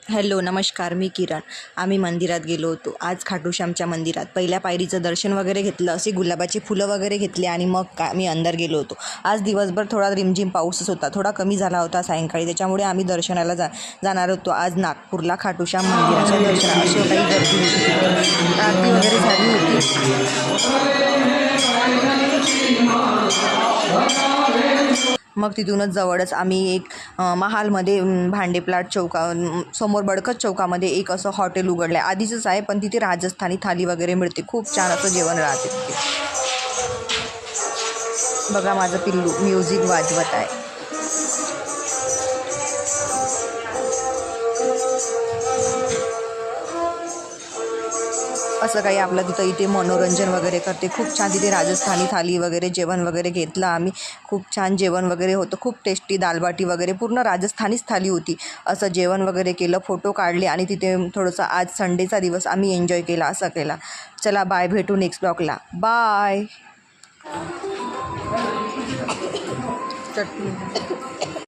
Hello नमस्कार, मी किरण. आम्ही मंदिरात गेलो होतो आज. खाटू श्यामच्या मंदिरात पहिल्या पायरीचं दर्शन वगैरे घेतलं, असे गुलाबाचे फुलं वगैरे घेतले आणि मग मी अंदर गेलो होतो. आज दिवसभर थोडा रिमझिम पाऊसच होता, थोडा कमी झाला होता सायंकाळी, त्याच्यामुळे आम्ही दर्शनाला जाणार होतो आज नागपूरला खाटू श्याम मंदिराच्या दर्शनाला. अशी काही गर्दी होती तिथे, आरती वगैरे झाली होती. मग तिथूनच जवळच आम्ही एक महालमध्ये भांडे प्लाट समोर बडकत चौकामध्ये एक असं हॉटेल उघडलं आहे. आधीचंच आहे, पण तिथे राजस्थानी थाली वगैरे मिळते. खूप छान असं जेवण राहते तिथे. बघा माझं पिल्लू म्युझिक वाजवत आहे. असं काही आपलं तिथं इथे मनोरंजन वगैरे करते. खूप छान तिथे राजस्थानी थाली वगैरे जेवण वगैरे घेतलं आम्ही. खूप छान जेवण वगैरे होतं, खूप टेस्टी. दालबाटी वगैरे पूर्ण राजस्थानीच थाली होती. असं जेवण वगैरे केलं, फोटो काढले आणि तिथे थोडंसं आज संडेचा दिवस आम्ही एन्जॉय केला. असं केला. चला बाय, भेटू नेक्स्ट ब्लॉगला. बाय. चटणी